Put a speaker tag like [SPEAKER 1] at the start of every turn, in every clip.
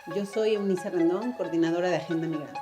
[SPEAKER 1] Yo soy Eunice Rendón, coordinadora de Agenda Migrante.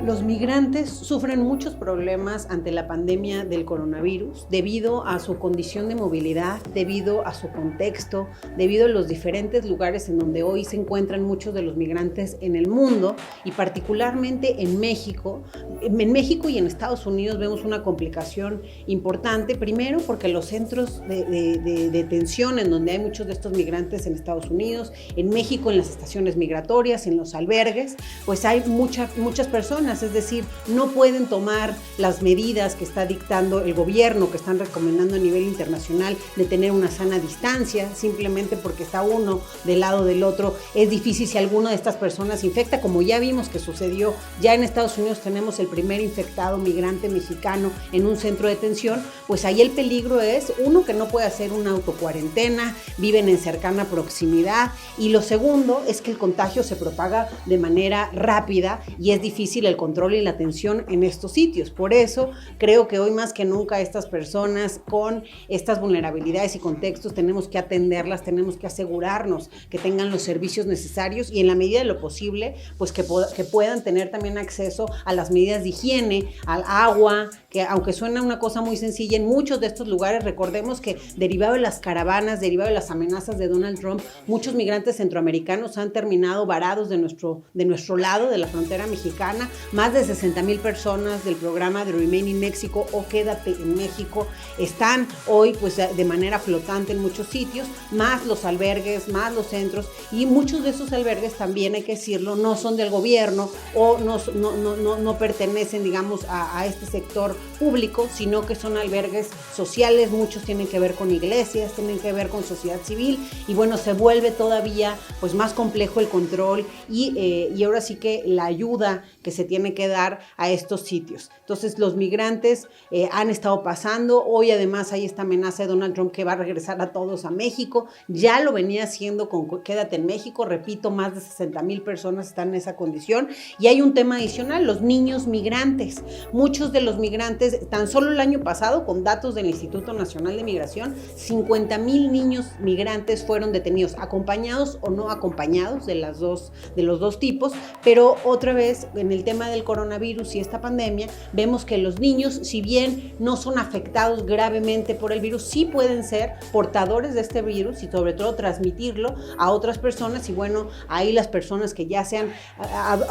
[SPEAKER 1] Los migrantes sufren muchos problemas ante la pandemia del coronavirus debido a su condición de movilidad, debido a su contexto, debido a los diferentes lugares en donde hoy se encuentran muchos de los migrantes en el mundo y particularmente en México. En México y en Estados Unidos vemos una complicación importante, primero porque los centros de detención en donde hay muchos de estos migrantes en Estados Unidos, en México en las estaciones migratorias, en los albergues, pues hay muchas personas, es decir, no pueden tomar las medidas que está dictando el gobierno, que están recomendando a nivel internacional de tener una sana distancia, simplemente porque está uno del lado del otro. Es difícil si alguna de estas personas infecta, como ya vimos que sucedió, ya en Estados Unidos tenemos el primer infectado migrante mexicano en un centro de detención, pues ahí el peligro es, uno, que no puede hacer una autocuarentena, viven en cercana proximidad, y lo segundo es que el contagio se propaga de manera rápida y es difícil el control y la atención en estos sitios. Por eso creo que hoy más que nunca estas personas con estas vulnerabilidades y contextos tenemos que atenderlas, tenemos que asegurarnos que tengan los servicios necesarios y en la medida de lo posible, pues que puedan tener también acceso a las medidas de higiene, al agua, que aunque suena una cosa muy sencilla, en muchos de estos lugares, recordemos que derivado de las caravanas, derivado de las amenazas de Donald Trump, muchos migrantes centroamericanos han terminado varados de nuestro lado de la frontera mexicana. Más de 60,000 personas del programa de Remain in Mexico o Quédate en México están hoy pues de manera flotante en muchos sitios, más los albergues, más los centros, y muchos de esos albergues también, hay que decirlo, no son del gobierno o no pertenecen, digamos, a este sector público, sino que son albergues sociales. Muchos tienen que ver con iglesias, tienen que ver con sociedad civil, y bueno, se vuelve todavía pues más complejo el control y ahora sí que la ayuda que se tiene que dar a estos sitios. Entonces los migrantes han estado pasando, hoy además hay esta amenaza de Donald Trump que va a regresar a todos a México, ya lo venía haciendo con Quédate en México, repito, más de 60,000 personas están en esa condición, y hay un tema adicional, los niños migrantes. Muchos de los migrantes, tan solo el año pasado, con datos del Instituto Nacional de Migración, 50,000 niños migrantes fueron detenidos, acompañados o no acompañados de los dos tipos, pero otra vez en el tema del coronavirus y esta pandemia, vemos que los niños, si bien no son afectados gravemente por el virus, sí pueden ser portadores de este virus y sobre todo transmitirlo a otras personas, y bueno, ahí las personas que ya sean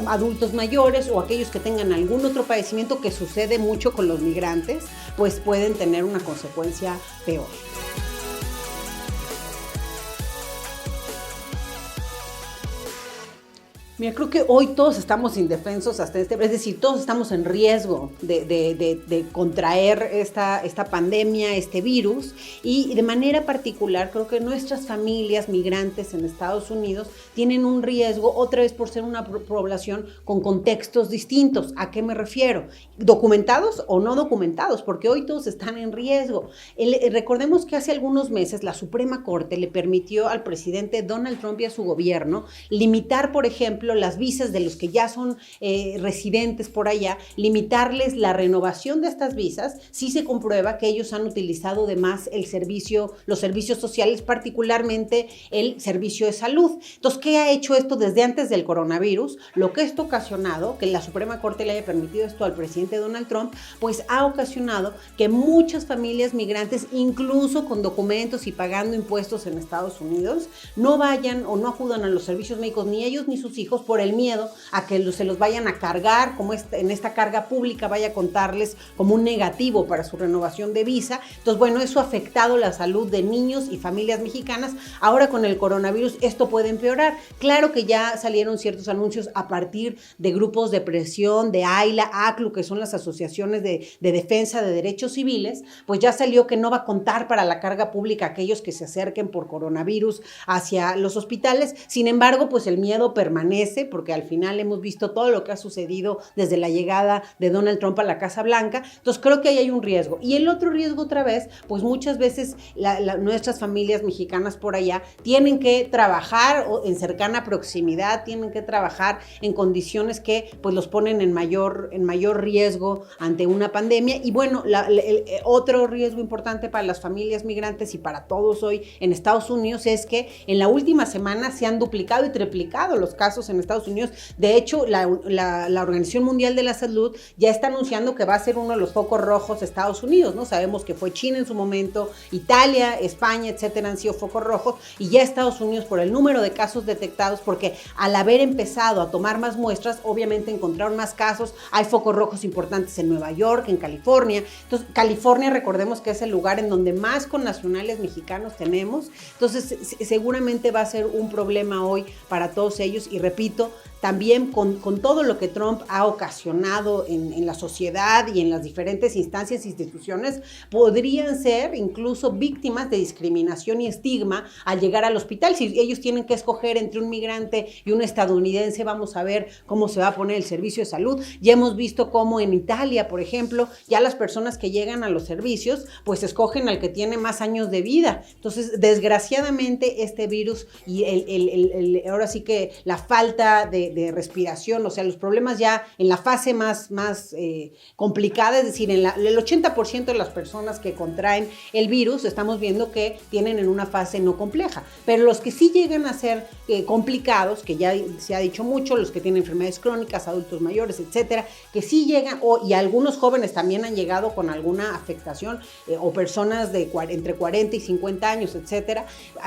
[SPEAKER 1] adultos mayores o aquellos que tengan algún otro padecimiento, que sucede mucho con los migrantes, pues pueden tener una consecuencia peor. Mira, creo que hoy todos estamos indefensos hasta es decir, todos estamos en riesgo de contraer esta pandemia, este virus, y de manera particular creo que nuestras familias migrantes en Estados Unidos tienen un riesgo, otra vez por ser una población con contextos distintos. ¿A qué me refiero? ¿Documentados o no documentados? Porque hoy todos están en riesgo. Recordemos que hace algunos meses la Suprema Corte le permitió al presidente Donald Trump y a su gobierno limitar, por ejemplo, las visas de los que ya son residentes por allá, limitarles la renovación de estas visas si se comprueba que ellos han utilizado de más los servicios sociales, particularmente el servicio de salud. Entonces, ¿qué ha hecho esto desde antes del coronavirus? Lo que esto ha ocasionado, que la Suprema Corte le haya permitido esto al presidente Donald Trump, pues ha ocasionado que muchas familias migrantes, incluso con documentos y pagando impuestos en Estados Unidos, no vayan o no acudan a los servicios médicos, ni ellos ni sus hijos, por el miedo a que se los vayan a cargar, como en esta carga pública vaya a contarles como un negativo para su renovación de visa. Entonces, bueno, eso ha afectado la salud de niños y familias mexicanas. Ahora con el coronavirus esto puede empeorar. Claro que ya salieron ciertos anuncios a partir de grupos de presión, de AILA, ACLU, que son las asociaciones de defensa de derechos civiles, pues ya salió que no va a contar para la carga pública aquellos que se acerquen por coronavirus hacia los hospitales. Sin embargo, pues el miedo permanece merece, porque al final hemos visto todo lo que ha sucedido desde la llegada de Donald Trump a la Casa Blanca. Entonces creo que ahí hay un riesgo. Y el otro riesgo otra vez, pues muchas veces nuestras familias mexicanas por allá tienen que trabajar en cercana proximidad, tienen que trabajar en condiciones que pues los ponen en mayor riesgo ante una pandemia. Y bueno, otro riesgo importante para las familias migrantes y para todos hoy en Estados Unidos es que en la última semana se han duplicado y triplicado los casos en Estados Unidos. De hecho, la Organización Mundial de la Salud ya está anunciando que va a ser uno de los focos rojos de Estados Unidos, ¿no? Sabemos que fue China en su momento, Italia, España, etcétera, han sido focos rojos, y ya Estados Unidos, por el número de casos detectados, porque al haber empezado a tomar más muestras, obviamente encontraron más casos. Hay focos rojos importantes en Nueva York, en California. Entonces, California, recordemos que es el lugar en donde más connacionales mexicanos tenemos. Entonces, seguramente va a ser un problema hoy para todos ellos. Y repito, también con todo lo que Trump ha ocasionado en la sociedad y en las diferentes instancias e instituciones, podrían ser incluso víctimas de discriminación y estigma al llegar al hospital. Si ellos tienen que escoger entre un migrante y un estadounidense, vamos a ver cómo se va a poner el servicio de salud. Ya hemos visto cómo en Italia, por ejemplo, ya las personas que llegan a los servicios, pues escogen al que tiene más años de vida. Entonces, desgraciadamente, este virus y ahora sí que la falta de respiración, o sea, los problemas ya en la fase más complicada, es decir, el 80% de las personas que contraen el virus, estamos viendo que tienen en una fase no compleja, pero los que sí llegan a ser complicados, que ya se ha dicho mucho, los que tienen enfermedades crónicas, adultos mayores, etcétera, que sí llegan, y algunos jóvenes también han llegado con alguna afectación, o personas de entre 40 y 50 años, etcétera,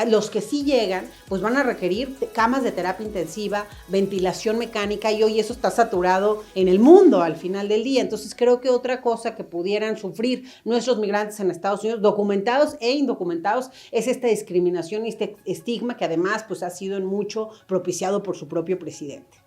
[SPEAKER 1] los que sí llegan, pues van a requerir camas de terapia intensiva, ventilación mecánica, y hoy eso está saturado en el mundo al final del día. Entonces creo que otra cosa que pudieran sufrir nuestros migrantes en Estados Unidos, documentados e indocumentados, es esta discriminación y este estigma que además pues ha sido en mucho propiciado por su propio presidente.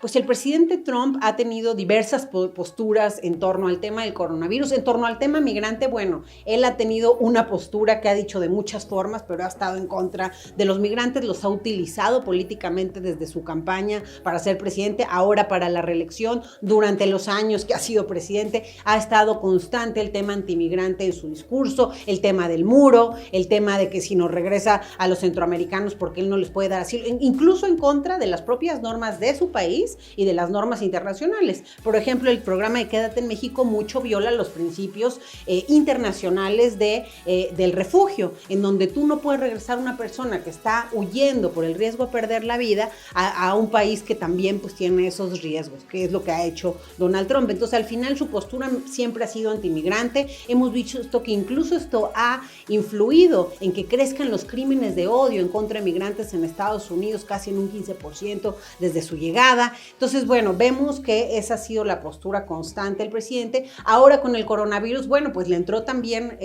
[SPEAKER 1] Pues el presidente Trump ha tenido diversas posturas en torno al tema del coronavirus. En torno al tema migrante, bueno, él ha tenido una postura que ha dicho de muchas formas, pero ha estado en contra de los migrantes, los ha utilizado políticamente desde su campaña para ser presidente, ahora para la reelección. Durante los años que ha sido presidente, ha estado constante el tema antimigrante en su discurso, el tema del muro, el tema de que si nos regresa a los centroamericanos porque él no les puede dar asilo, incluso en contra de las propias normas de su país y de las normas internacionales. Por ejemplo, el programa de Quédate en México mucho viola los principios internacionales del refugio, en donde tú no puedes regresar a una persona que está huyendo por el riesgo de perder la vida a un país que también pues tiene esos riesgos, que es lo que ha hecho Donald Trump. Entonces, al final su postura siempre ha sido antimigrante. Hemos visto que incluso esto ha influido en que crezcan los crímenes de odio en contra de migrantes en Estados Unidos, casi en un 15% desde su llegada. Entonces, bueno, vemos que esa ha sido la postura constante del presidente. Ahora con el coronavirus, bueno, pues le entró también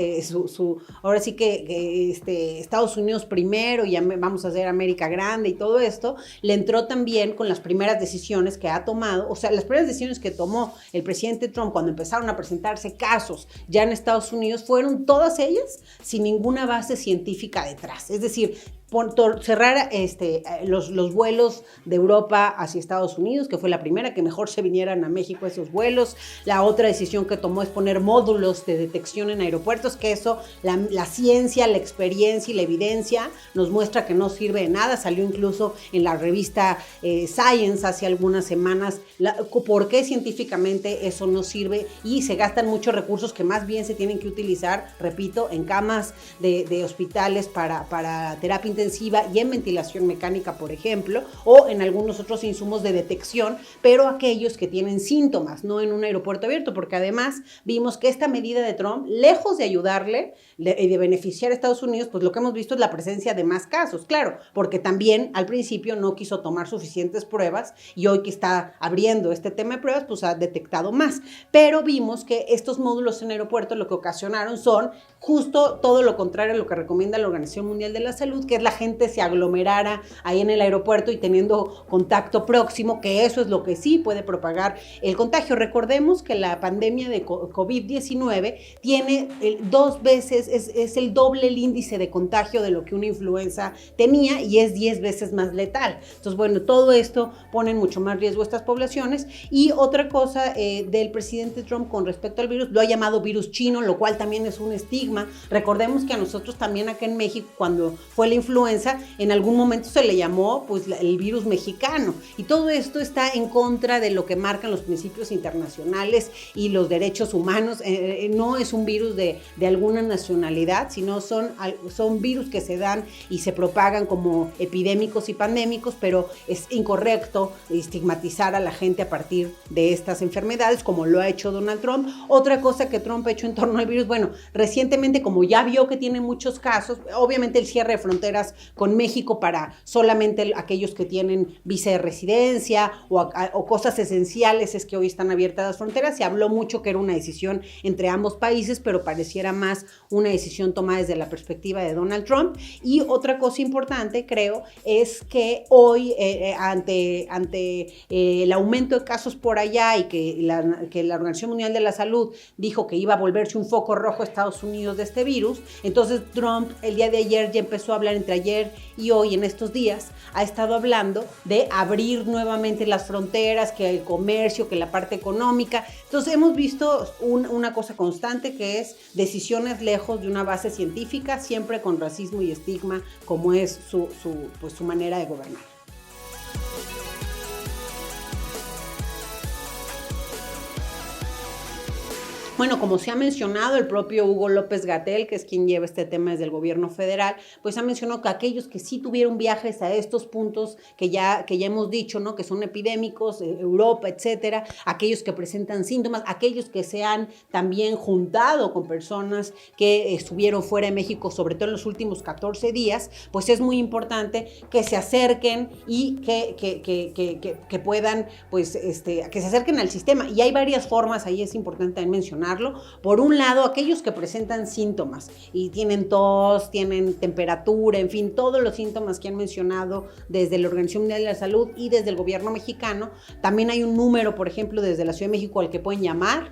[SPEAKER 1] ahora sí que Estados Unidos primero, y ya vamos a hacer América grande y todo esto, le entró también con las primeras decisiones que ha tomado, o sea, las primeras decisiones que tomó el presidente Trump cuando empezaron a presentarse casos ya en Estados Unidos, fueron todas ellas sin ninguna base científica detrás. Es decir, cerrar los vuelos de Europa hacia Estados Unidos, que fue la primera, que mejor se vinieran a México esos vuelos. La otra decisión que tomó es poner módulos de detección en aeropuertos, que eso, la ciencia, la experiencia y la evidencia nos muestra que no sirve de nada. Salió incluso en la revista Science hace algunas semanas por qué científicamente eso no sirve, y se gastan muchos recursos que más bien se tienen que utilizar, repito, en camas de hospitales para terapia intensiva y en ventilación mecánica, por ejemplo, o en algunos otros insumos de detección, pero aquellos que tienen síntomas, no en un aeropuerto abierto, porque además vimos que esta medida de Trump, lejos de ayudarle y de beneficiar a Estados Unidos, pues lo que hemos visto es la presencia de más casos, claro, porque también al principio no quiso tomar suficientes pruebas, y hoy que está abriendo este tema de pruebas, pues ha detectado más, pero vimos que estos módulos en aeropuertos lo que ocasionaron son justo todo lo contrario a lo que recomienda la Organización Mundial de la Salud, que es la gente se aglomerara ahí en el aeropuerto y teniendo contacto próximo, que eso es lo que sí puede propagar el contagio. Recordemos que la pandemia de COVID-19 tiene 2 veces, es el doble el índice de contagio de lo que una influenza tenía y es 10 veces más letal. Entonces, bueno, todo esto pone en mucho más riesgo a estas poblaciones. Y otra cosa del presidente Trump con respecto al virus, lo ha llamado virus chino, lo cual también es un estigma. Recordemos que a nosotros también acá en México, cuando fue la influenza, en algún momento se le llamó pues el virus mexicano. Y todo esto está en contra de lo que marcan los principios internacionales y los derechos humanos. No es un virus de alguna nacionalidad, sino son virus que se dan y se propagan como epidémicos y pandémicos, pero es incorrecto estigmatizar a la gente a partir de estas enfermedades, como lo ha hecho Donald Trump. Otra cosa que Trump ha hecho en torno al virus, bueno, recientemente, como ya vio que tiene muchos casos, obviamente el cierre de fronteras con México para solamente aquellos que tienen visa de residencia o cosas esenciales, es que hoy están abiertas las fronteras. Se habló mucho que era una decisión entre ambos países, pero pareciera más una decisión tomada desde la perspectiva de Donald Trump. Y otra cosa importante, creo, es que hoy, ante el aumento de casos por allá y que la Organización Mundial de la Salud dijo que iba a volverse un foco rojo a Estados Unidos de este virus, entonces Trump el día de ayer ya empezó a hablar, entre ayer y hoy, en estos días, ha estado hablando de abrir nuevamente las fronteras, que el comercio, que la parte económica. Entonces hemos visto una cosa constante, que es decisiones lejos de una base científica, siempre con racismo y estigma, como es su manera de gobernar. Bueno, como se ha mencionado, el propio Hugo López-Gatell, que es quien lleva este tema desde el gobierno federal, pues ha mencionado que aquellos que sí tuvieron viajes a estos puntos que ya hemos dicho, ¿no? Que son epidémicos, Europa, etcétera, aquellos que presentan síntomas, aquellos que se han también juntado con personas que estuvieron fuera de México, sobre todo en los últimos 14 días, pues es muy importante que se acerquen y que puedan, pues, que se acerquen al sistema. Y hay varias formas, ahí es importante también mencionar. Por un lado, aquellos que presentan síntomas y tienen tos, tienen temperatura, en fin, todos los síntomas que han mencionado desde la Organización Mundial de la Salud y desde el gobierno mexicano. También hay un número, por ejemplo, desde la Ciudad de México al que pueden llamar,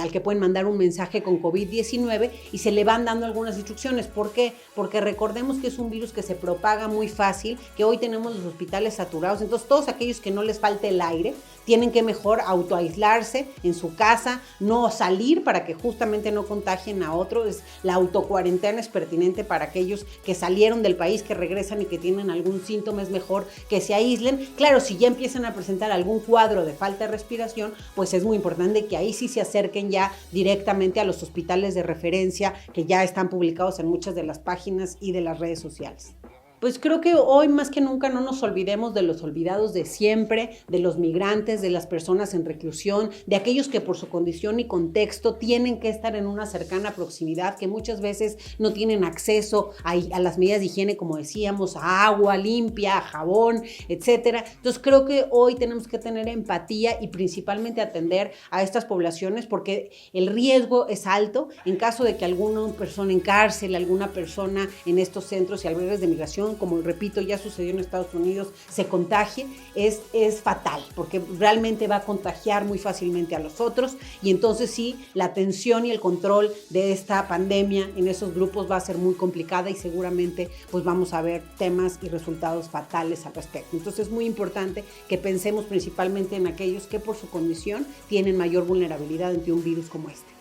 [SPEAKER 1] al que pueden mandar un mensaje con COVID-19 y se le van dando algunas instrucciones. ¿Por qué? Porque recordemos que es un virus que se propaga muy fácil, que hoy tenemos los hospitales saturados. Entonces, todos aquellos que no les falte el aire tienen que mejor autoaislarse en su casa, no salir para que justamente no contagien a otros. La autocuarentena es pertinente para aquellos que salieron del país, que regresan y que tienen algún síntoma. Es mejor que se aíslen. Claro, si ya empiezan a presentar algún cuadro de falta de respiración, pues es muy importante que ahí sí se acerquen ya directamente a los hospitales de referencia que ya están publicados en muchas de las páginas y de las redes sociales. Pues creo que hoy más que nunca no nos olvidemos de los olvidados de siempre, de los migrantes, de las personas en reclusión, de aquellos que por su condición y contexto tienen que estar en una cercana proximidad, que muchas veces no tienen acceso a las medidas de higiene, como decíamos, a agua limpia, a jabón, etcétera. Entonces creo que hoy tenemos que tener empatía y principalmente atender a estas poblaciones, porque el riesgo es alto en caso de que alguna persona en cárcel, alguna persona en estos centros y albergues de migración, como repito, ya sucedió en Estados Unidos, se contagie, es fatal, porque realmente va a contagiar muy fácilmente a los otros. Y entonces sí, la atención y el control de esta pandemia en esos grupos va a ser muy complicada y seguramente pues vamos a ver temas y resultados fatales al respecto. Entonces es muy importante que pensemos principalmente en aquellos que por su condición tienen mayor vulnerabilidad ante un virus como este.